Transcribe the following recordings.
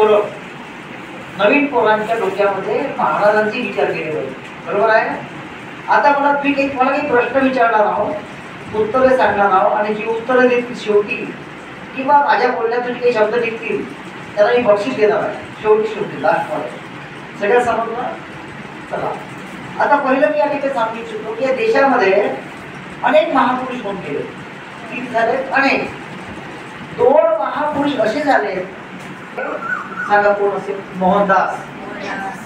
पोरं, नवीन पोरांच्या डोक्यामध्ये महाराजांचे विचार केले पाहिजे, बरोबर आहे ना? आता मला काही प्रश्न विचारणार आहोत, उत्तरे सांगणार आहोत, आणि जी उत्तरं देतील शेवटी किंवा माझ्या बोलण्यातून काही शब्द निघतील त्याला मी बक्षीस देणार आहे शेवटी लास्टमध्ये. सगळ्या समजलं? चला, आता पहिलं मी या ठिकाणी सांगू इच्छितो की या देशामध्ये अनेक महापुरुष होऊन गेले. किती झाले? अनेक. 2 महापुरुष असे झाले, सांगा कोण असेल? मोहनदास.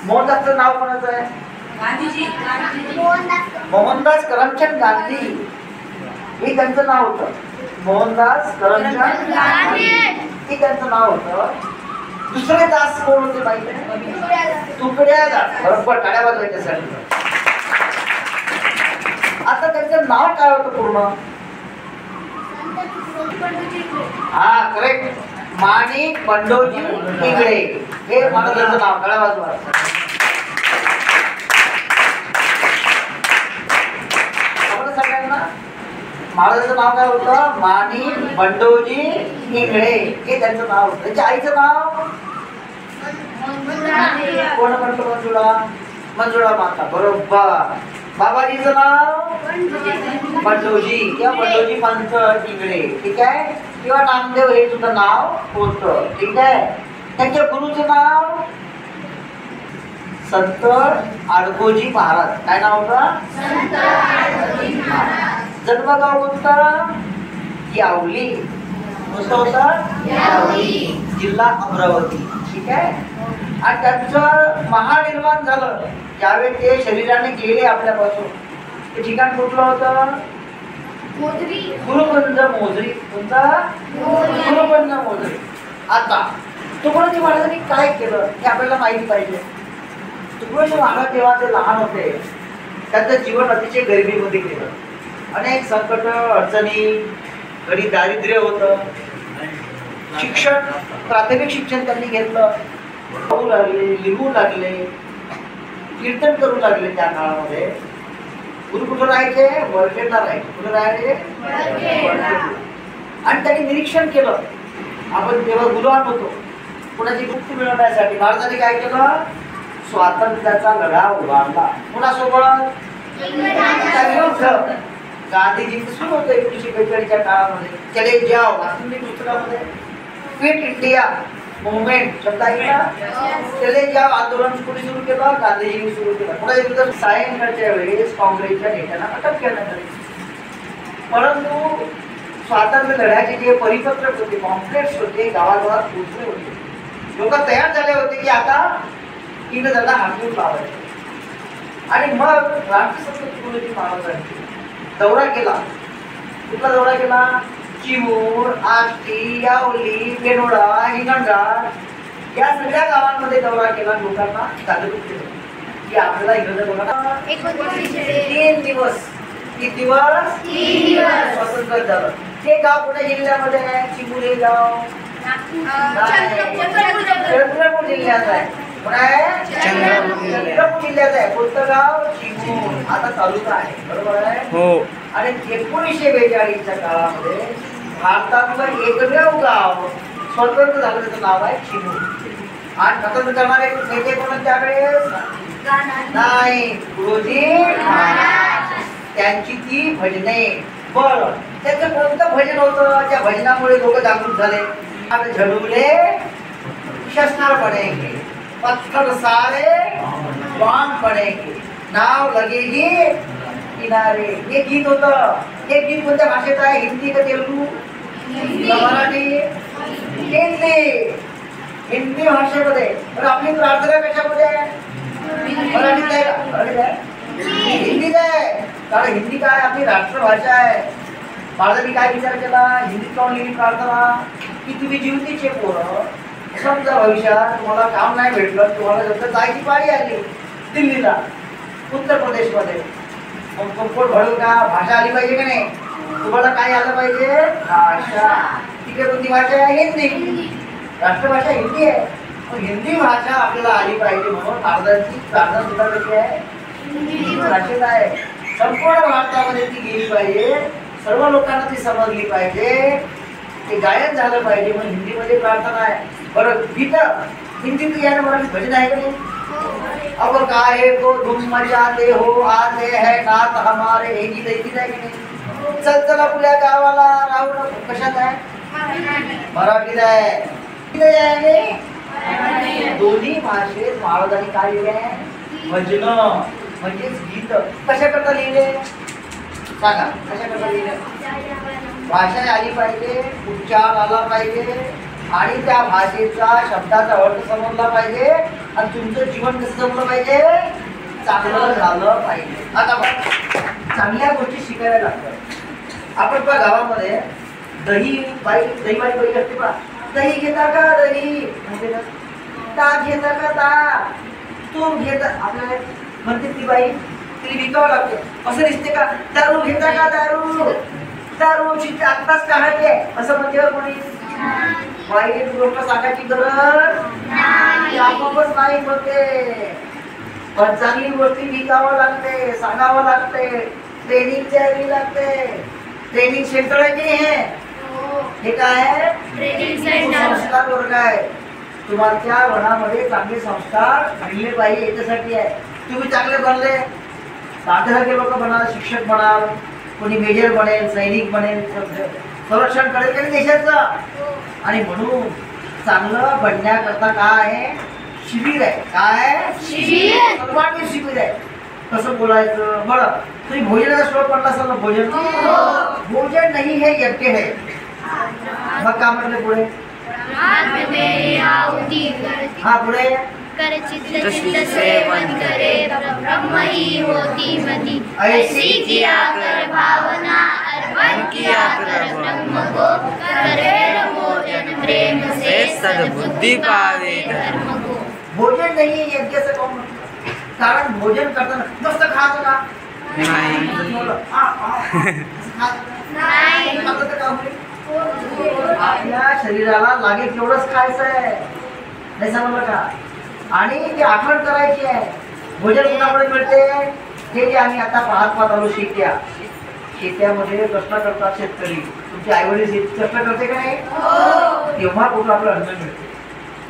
मोहनदासचं नाव कोणाचं आहे? गांधीजी. मोहनदास करमचंद गांधी हे त्यांचं नाव होतं. मोहनदास करमचंद गांधी हे त्यांचं नाव होतं. दुसरे दास कोण होते माहिती आहे? तुकड्या दास. बरोबर, टाळ्या वाजवायच्यासाठी. आता त्यांचं नाव काय होतं पूर्ण? हा, करेक्ट. माणिक बंडोजी इंगळे हे महाराजांचं नाव. टाळ्या वाजवा. सगळ्यांना महाराजांचं नाव काय होतं? माणिक बंडोजी इंगळे हे त्यांचं नाव होतं. त्यांच्या आईचं नाव कोण म्हणतो? मंजुळा माता. बरोबर. बाबाजीचं नाव बंडोजी किंवा बंडोजी पंत इंगळे, ठीक आहे, किंवा नामदेव हे सुद्धा नाव होतं, ठीक आहे. त्यांच्या गुरुचं नाव संत आडकोजी महाराज. काय नाव होतं? जन्मगाव कोणतं? यावली. कोणतं होतं? जिल्हा अमरावती, ठीक आहे. आणि त्यांचं महानिर्वाण झालं ज्यावेळी ते शरीराने गेले आपल्यापासून. ते ठिकाण कुठलं होतं? गुरुकुंज मोझरी. कोणता? गुरुकुंज मोझरी. आता तुकडोजी महाराजांनी काय केलं हे आपल्याला माहिती पाहिजे. तुकडोजी महाराज जेव्हा ते लहान होते त्यांचं जीवन अतिशय गरिबीमध्ये गेलं. अनेक संकट, अडचणी, घरी दारिद्र्य होतं. शिक्षण, प्राथमिक शिक्षण त्यांनी घेतलं. पाहू लागले, लिहू लागले, कीर्तन करू लागले. त्या काळामध्ये गुरु कुठं राहायचे? वरखेडला राहायचे. कुठं राहायचे? आणि त्यांनी निरीक्षण केलं. आपण तेव्हा गुलाम होतो, कुणाची मुक्ती मिळवण्यासाठी महाराजांनी काय केलं? स्वातंत्र्याचा लढा उभारला. कुणासोबत? गांधीजींचं सुरू होतं 1942च्या काळामध्ये. चले जाओ पुस्तकामध्ये क्विट इंडिया मुवमेंट शब्द ऐकला? चले जाओ आंदोलन कोणी सुरू केलं? गांधीजींनी सुरू केलं. पुढे विरुद्ध सायंकाळच्या वेळेस काँग्रेसच्या नेत्यांना अटक करण्यात आली. परंतु स्वातंत्र्य लढ्याचे जे परिपत्रक होते, पॉम्पलेट्स होते, गावागावात पोहोचले होते. लोक तयार झाले होते की आता इंग्रजांना हाकून लावायचे. आणि मग राष्ट्रसंत तुकडोजी महाराजांनी दौरा केला. कुठला दौरा केला? चिमूर, आष्टी, यावली, बेनोडा, हिंगणघाट या सगळ्या गावांमध्ये दौरा केला. लोकांना जागरूक केलं की आपल्याला इंग्रजांना 3 दिवस. किती दिवस? 3 दिवस स्वातंत्र्य झालं. ते गाव कुठे जिल्ह्यामध्ये आहे? चिमूर हे गाव चंद्रपूर जिल्ह्यात आहे. चंद्रपूर जिल्ह्यात आहे. कोणतं गाव? चिमूर. आता तालुका आहे, बरोबर आहे? हो. आणि 1942च्या काळामध्ये भारतातलं एकमेव गाव स्वतंत्र झालं, त्याचं नाव आहे चिमूर. आणि स्वतंत्र करणारे नेते कोण त्यावेळेस? नाही, गुरुजी महाराज. त्यांची ती भजने. बरं, त्याचं कोणतं भजन होतं? त्या भजनामुळे लोक जागृत झाले. आणि झडुले शस्त्र पडेंगे, पत्थर सारे बाण पडेंगे, नाव लगेगी किनारे. हे गीत होतं. हे गीत कोणत्या भाषेत आहे? हिंदी का तेलुगू? मराठी? हिंदी भाषेमध्ये. तर आपली प्रार्थना कशामध्ये आहे? मराठीत आहे का? हिंदीत आहे. कारण हिंदी काय आपली राष्ट्रभाषा आहे. महाराजांनी काय विचार केला? हिंदीत काऊन लिहिली प्रार्थना? की तुम्ही जीवतीचे पोरं, समजा भविष्यात तुम्हाला काम नाही भेटलं, तुम्हाला जर जायची पाळी आली दिल्लीला, उत्तर प्रदेशमध्ये, मग कंपोट भरून का भाषा आली पाहिजे की नाही? तुम्हाला काय आलं पाहिजे? भाषा. तिकडे कोणती भाषा आहे? हिंदी. राष्ट्रभाषा हिंदी आहे. मग हिंदी भाषा आपल्याला आली पाहिजे म्हणून महाराजांची प्रार्थना सुद्धा कशी आहे? हिंदी भाषेत आहे. संपूर्ण भारतामध्ये ती गेली पाहिजे, सर्व लोकांना ती समजली पाहिजे, ते गायन झालं पाहिजे म्हणून हिंदीमध्ये प्रार्थना आहे. बरं, गीत हिंदी तो यार मराठी भजन आहे का नाही? अब काहे को तुम मजाते हो आते है नात हमारे हे गीत आहे की नाही? चल चल आपल्या गावाला राहू नको. कशात आहे? मराठीत आहे. किती आहे? दोन्ही भाषेत महाराजांनी काय लिहिले? भजन म्हणजेच गीत. कशा करता लिहिले सांगा? कशा करता लिहिले? भाषा आली पाहिजे, उच्चार आला पाहिजे आणि त्या भाषेचा शब्दाचा अर्थ समजला पाहिजे आणि तुमचं जीवन कसं जमलं पाहिजे? चांगलं झालं पाहिजे. आता चांगल्या गोष्टी शिकायला लागतात. आपण पहा गावामध्ये दही वाली बाई असते पहा. दही घेता का दही? म्हणजे ताक घेता का ताक? तूप घेता? आपल्याला म्हणते ती बाई तिला विकावं लागते. असं दिसते का? दारू घेता का दारू? दारूची आत्ताच काढायची असं म्हणजे कोणी वाईट गोष्ट सांगायची गरज नाही. आपोआपच नाही होते. पण चांगली गोष्टी विकावं लागते, सांगावं लागते, ट्रेनिंग द्यावी लागते. ट्रेनिंग सेंटर आहे की हे काय आहे? संस्कार वर्ग आहे. तुमच्या मनामध्ये चांगले संस्कार आणले पाहिजे याच्यासाठी आहे. तुम्ही चांगले बनले साध्यासारखे लोक बनाल, शिक्षक बनाल, कोणी मेजर बनेल, सैनिक बनेल, संरक्षण करेल काही देशाचं. आणि म्हणून चांगलं बनण्याकरता काय आहे? शिबिर आहे. काय? सर्वांनी शिबिर आहे. कसं बोलायचं? बरं तुम्ही भोजनाचा श्लोक पडला असाल ना? भोजन भोजन नाही हे यज्ञ है. मग का म्हटलं पुढे? हा पुढे सेवन करे ब्रह्म ही होती मति ऐसी किया कर भावना अर्पण किया कर ब्रह्म को करे भोजन प्रेम से सद्बुद्धि पावे धर्म को. भोजन नाही यज्ञ से कौन? कारण भोजन करताना मस्त खायचं का? आपल्या शरीराला लागेल तेवढंच खायचं आहे. नाही समजलं का? आणि ते आठवण करायची आहे. भोजन कुणाकडे मिळते? हे जे आम्ही आता पाहत आलो शेत्यामध्ये कष्ट करतात शेतकरी. तुमचे आई वडील कष्ट करते का नाही? तेव्हा कुठं आपलं अन्न मिळते.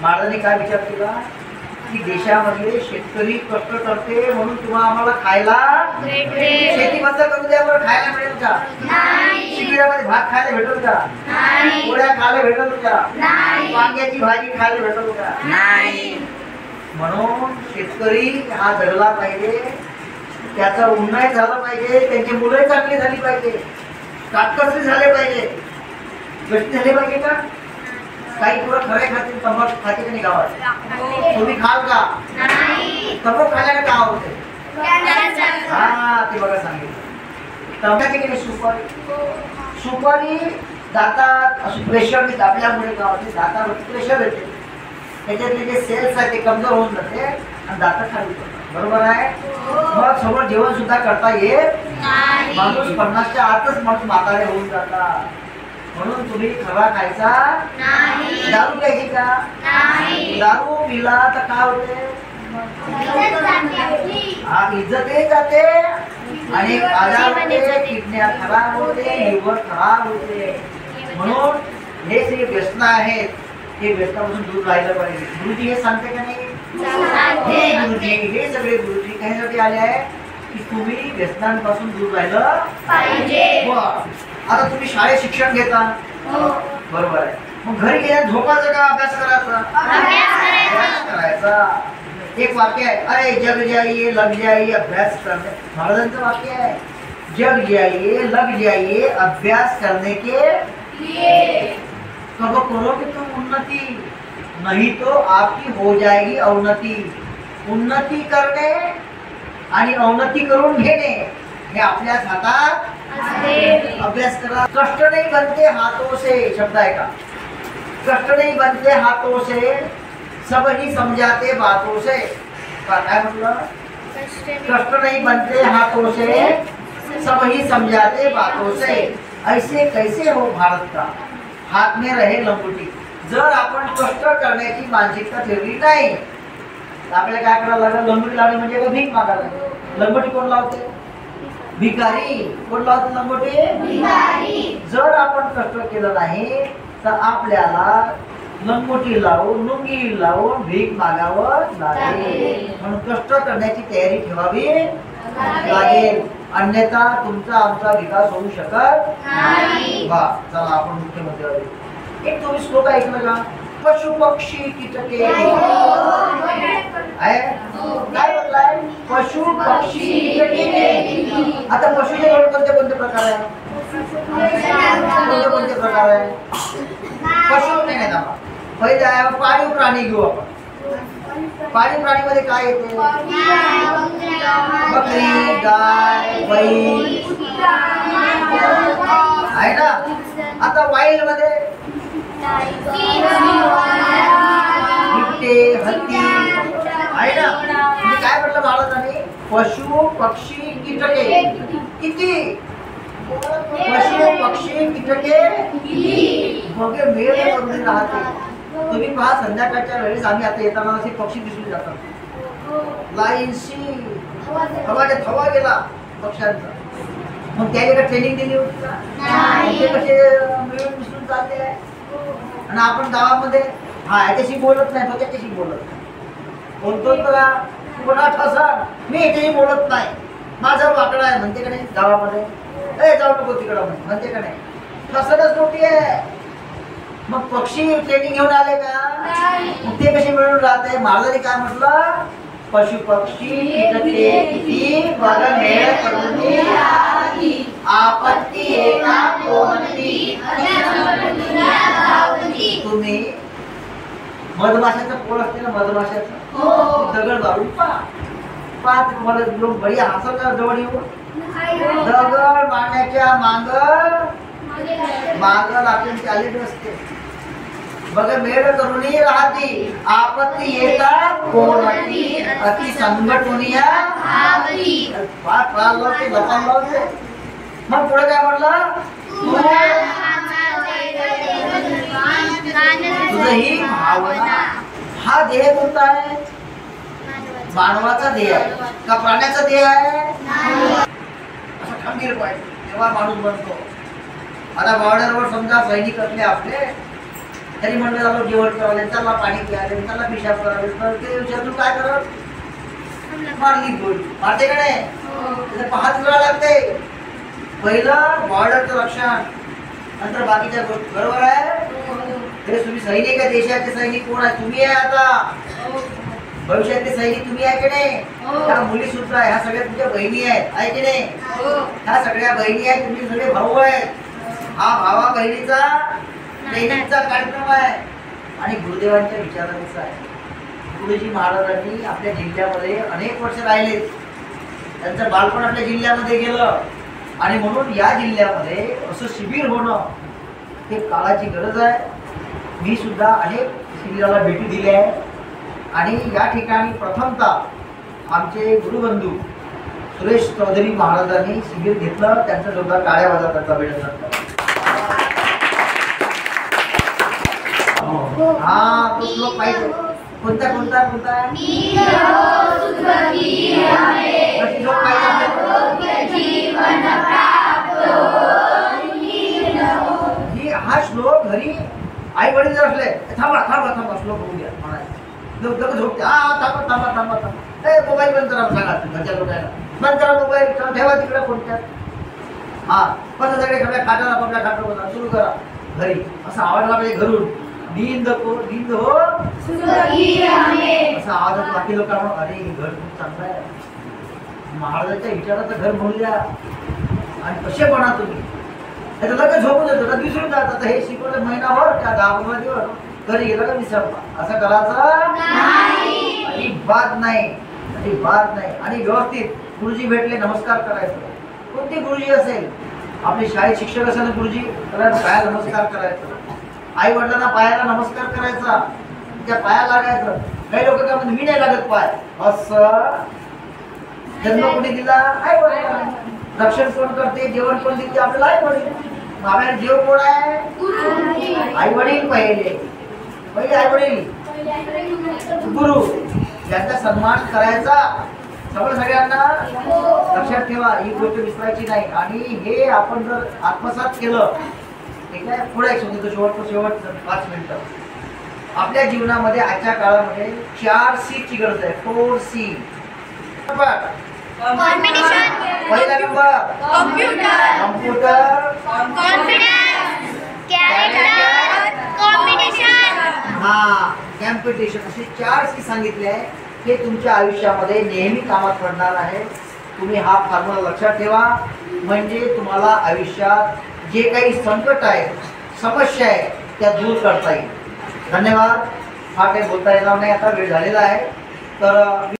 महाराजांनी काय विचार केला की देशामध्ये शेतकरी कष्ट करते म्हणून तुम्हाला आम्हाला खायला शेती बंद करू द्या. बरं खायला मिळेल का? शिबिरामध्ये भात खायला भेटेल का? पोळ्या खायला भेटेल का? वांग्याची भाजी खायला भेटेल का? नाही. म्हणून शेतकरी हा जगला पाहिजे, त्याचा उन्नत झाला पाहिजे, त्यांची मुलं चांगली झाली पाहिजे, काटकसरी झाले पाहिजे. गोष्टी झाले पाहिजे का? काही पुरं खरे खातील, तंबाखू खाते का नाही गावात? तुम्ही खाल का? तंबाखू खायला का होते? हा ते बघा सांगितलं. तंबाखू की नाही? सुपारी दातात प्रेशर दाबल्यामुळे गावाचे दातावरती प्रेशर येते. त्याच्यातले जे सेल्स आहे ते कमजोर होऊन जाते आणि दात खाली पडतात. बरोबर आहे? मग समोर जेवण सुद्धा करता येत माणूस 50च्या आतच माणूस म्हातारे होऊन जातात. म्हणून तुम्ही खरा खायचा नाही. दारू प्यायची का? दारू पिला तर काय होते? हा इज्जतही जाते आणि आजार होते, किडन्या खराब होते, लिव्हर खराब होते. म्हणून हे जे व्यसन आहेत हे व्यसनापासून दूर राहिलं पाहिजे. गुरुजी हे सांगते का नाही? हे गुरुजी, हे सगळे गुरुजी कशासाठी आले आहे की तुम्ही व्यसनांपासून दूर राहिलं पाहिजे. आता तुम्ही शाळेत शिक्षण घेता बरोबर आहे. मग घरी गेल्यावर झोपायचं का अभ्यास करायचा? अभ्यास करायचा. एक वाक्य आहे, अरे जग जाइए लग जाइए अभ्यास करने. महाराजांचं वाक्य आहे, जग जाइए लग जाइए अभ्यास करने के लिए. तो करोगे तुम उन्नति, नहीं तो आपकी हो जाएगी अवनति. उन्नती करणे आणि अवनती करून घेणे हे आपल्याच हातात. अभ्यास करा. कष्ट नहीं बनते हाथों से. शब्द आहे का? कष्ट नहीं बनते हाथों से, सब ही समझाते बातों से. काय म्हटलं? कष्ट नहीं बनते हाथों से, सब ही समझाते बातों से. ऐसे कैसे हो भारत का हात में रहे लंगोटी. जर आपण कष्ट करण्याची मानसिकता ठेवली नाही तर आपल्याला काय करायला लागेल? लंगोटी लावणे म्हणजे का? भीक मागायला. लंगोटी कोण लावते? भिकारी. कोण लावते लंगोटी? भिकारी. जर आपण कष्ट केलं नाही तर आपल्याला लंगोटी लावून लुंगी लावून भीक मागावं लागेल. म्हणून कष्ट करण्याची तयारी ठेवावी लागेल, अन्यथा तुमचा आमचा विकास होऊ शकत नाही. वा, चला आपण मुख्य मुद्द्यावर एक तुम्ही श्लोक ऐकलं का? पशु पक्षी कीटके आहे काय बोललाय? पशु पक्षी कीटके. आता पशुचे कोणते कोणते प्रकार आहे? कोणते कोणते प्रकार आहे? पशु नाही ना, पहिले आहे पाळीव प्राणी घेऊ आपण. पाळीव प्राणीमध्ये काय येते? बकरी, गाय, बैल आहे ना. आता वाईल्ड मध्ये बिबटे, हत्ती आहे ना. म्हणजे काय म्हटलं महाराजांनी? पशु पक्षी कीटके किती? पशु पक्षी कीटके मग मेळ करून राहते. तुम्ही पहा संध्याकाळच्या वेळेस आम्ही आता येताना असे पक्षी दिसून जातात लाईनशी. हवाच्या थवा गेला पक्ष्यांचा. मग त्याला ट्रेनिंग दिली होती का? ते कसे मिळून मिसळून चालले आहे. आणि आपण गावामध्ये हा याच्याशी बोलत नाही, तो त्याच्याशी बोलत नाही. बोलतो तर कोणा ठसा मी याच्याशी बोलत नाही, माझा वाकडा आहे म्हणते का नाही गावामध्ये. जाऊ नको तिकडं म्हणते का नाही. ठसणच मोठी आहे. मग पक्षी ट्रेनिंग घेऊन आले का? मग ते कसे मिळून राहते? महाराजांनी काय म्हटलं? पशु पक्षी कीटके किती बघ मेळ करून आपत्ती एका कोणती. तुम्ही मधमाशाचं पोळ असते ना, मधमाशाचं दगड मारून पहा तुम्हाला लोक बढिया हसत का जवळ येऊ. दगड मारण्याच्या माग लागून चालत नसते. बघ मेळ करूनही राहती आपत्ती येतात कोणती अति संघटनीय मग पुढे काय म्हटलं? तुझं ही भावना. हा देह कोणता आहे? मानवाचा देह आहे का प्राण्याचा देह आहे? असं खंबीर पाहिजे तेव्हा माणूस बनतो. आता बॉर्डरवर समजा सैनिक असले आपले, तरी म्हणलं जातो जेवण करावे, त्याला पाणी प्यावे, त्याला पिशाब करावे, तर ते विचारतो काय करत? मारली गोळी मारते का नाही? पाहत करावं लागते. पहिलं बॉर्डरचं रक्षण, नंतर बाकीच्या गोष्टी. बरोबर आहे? हे तुम्ही सैनिक आहे, देशाचे सैनिक कोण आहे? तुम्ही आहे. आता भविष्यातले सैनिक तुम्ही आहे की नाही? ह्या मुली सुद्धा ह्या सगळ्या तुमच्या बहिणी आहेत, आहे की नाही? ह्या सगळ्या बहिणी आहेत, तुम्ही सगळे भाऊ आहेत. हा भावा बहिणीचा ट्रेनिंगचा कार्यक्रम आहे आणि गुरुदेवांच्या विचारानुसार आहे. गुरुजी महाराजांनी आपल्या जिल्ह्यामध्ये अनेक वर्ष राहिले. त्यांचं बालपण आपल्या जिल्ह्यामध्ये गेलं आणि म्हणून या जिल्ह्यामध्ये असं शिबिर होणं हे काळाची गरज आहे. मी सुद्धा अनेक शिबिराला भेटी दिल्या आहे आणि या ठिकाणी प्रथमतः आमचे गुरुबंधू सुरेश चौधरी महाराजांनी शिबिर घेतलं. त्यांचं जोरदार टाळ्या वाजवतात अभिनंदन करतात. हा तो श्लोक पाहिजे. कोणता कोणता कोणता श्लोक पाहिजे? हा श्लोक घरी आई वडील जर असले थांबा थांबा थांबा श्लोक होऊ द्या म्हणायचं. झोपते हा थांबा थांबा थांबा थांबा. ए मोबाईल बंद करा सांगा घरच्या लोकांना. बंद करा मोबाईल, ठेवा तिकडे कोणत्या. हा पण सगळे सगळ्या खाटाला आपल्या खाटर बसा सुरू करा घरी. असा आवाज लागले घरून नींद हो असा आवाज. बाकी लोक अरे घर खूप चांगलं आहे, महाराजांच्या विचाराचं घर म्हणून द्या आणि कसे बना तुम्ही. त्याचं लगेच झोपून देतो का विसरून जात. आता हे शिकवलं महिनाभर त्या 10-15 दिवस घरी गेला का विसरला. असं करायचं अजिबात नाही, अजिबात नाही. आणि व्यवस्थित गुरुजी भेटले नमस्कार करायचं. कोणते गुरुजी असेल, आपले शाळेत शिक्षक असेल गुरुजी त्याला पायाला नमस्कार करायचं. आई वडिलांना पायाला नमस्कार करायचा, त्या पाया लागायचं. काही लोक काय म्हणतात मी नाही लागत पाय. असं जन्म कोणी दिला? आई वडील. रक्षण कोण करते, जेवण कोण देते? आपल्याला आई वडील. आपल्याला जेव कोण आहे? आई वडील. पहिले आई वडील, गुरु यांचा सन्मान करायचा. सगळ्यांना लक्षात ठेवा, ही गोष्ट विसरायची नाही. आणि हे आपण जर आत्मसात केलं, ठीक आहे. पुढे एक शेवट 5 मिनिटं आपल्या जीवनामध्ये आजच्या काळामध्ये 4 सी ची गरज आहे. 4 सी. कॉम्पिटिशन, पहिला number computer, computer, confidence, character, competition. हा कॉम्पिटिशन, असे 4 सी सांगितले आहे. हे तुमच्या आयुष्यामध्ये नेहमी कामात पडणार आहे. तुम्ही हा फॉर्म्युला लक्षात ठेवा, म्हणजे तुम्हाला आयुष्यात जे काही संकट आहे, समस्या आहे, त्या दूर करता येईल. धन्यवाद. हा काही बोलता येणार नाही, आता वेळ झालेला आहे. तर